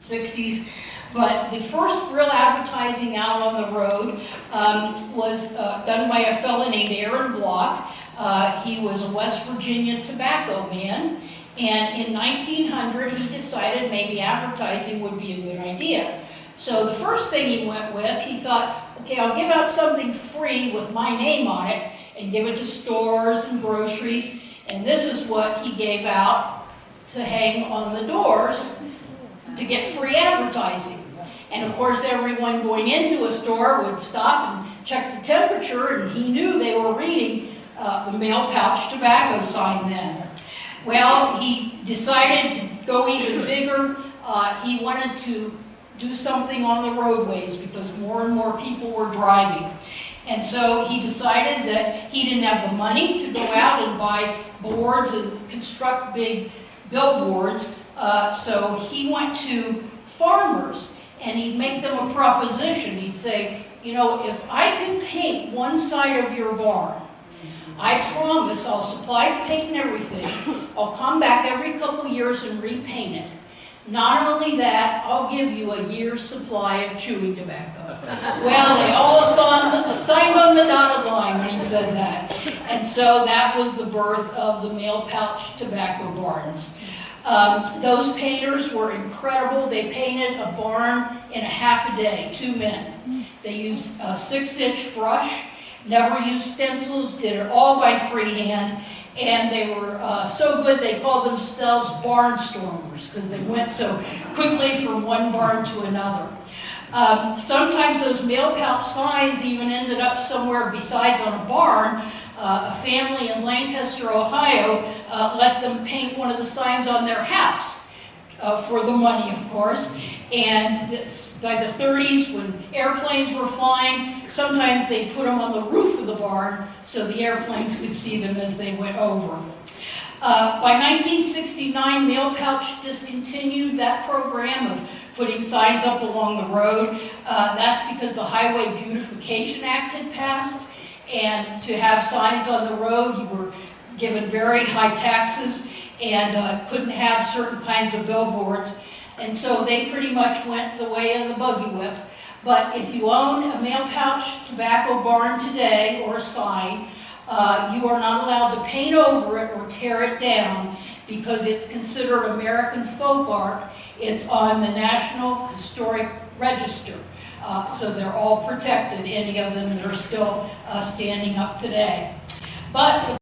60s. But the first real advertising out on the road was done by a fellow named Aaron Block. He was a West Virginia tobacco man, and in 1900 he decided maybe advertising would be a good idea. So the first thing he went with, he thought, okay, I'll give out something free with my name on it and give it to stores and groceries, and this is what he gave out to hang on the doors to get free advertising. And of course everyone going into a store would stop and check the temperature, and he knew they were reading the male pouch tobacco sign then. Well, he decided to go even bigger. He wanted to do something on the roadways because more and more people were driving. And so he decided that he didn't have the money to go out and buy boards and construct big billboards. So he went to farmers and he'd make them a proposition. He'd say, you know, if I can paint one side of your barn, I promise I'll supply the paint and everything. I'll come back every couple years and repaint it. Not only that, I'll give you a year's supply of chewing tobacco. Well, they all signed on the dotted line when he said that. And so that was the birth of the male pouch tobacco barns. Those painters were incredible. They painted a barn in a half a day, 2 men. They used a 6-inch brush, never used stencils, did it all by freehand, and they were so good they called themselves barnstormers because they went so quickly from one barn to another. Sometimes those male pouch signs even ended up somewhere besides on a barn. A family in Lancaster, Ohio, let them paint one of the signs on their house for the money, of course. And by the 30s, when airplanes were flying, sometimes they put them on the roof of the barn so the airplanes could see them as they went over. By 1969, Male Pouch discontinued that program of putting signs up along the road. That's because the Highway Beautification Act had passed. And to have signs on the road, you were given very high taxes and couldn't have certain kinds of billboards. And so they pretty much went the way of the buggy whip. But if you own a male pouch tobacco barn today or a sign, you are not allowed to paint over it or tear it down because it's considered American folk art. It's on the National Historic Register. So they're all protected, any of them that are still standing up today. But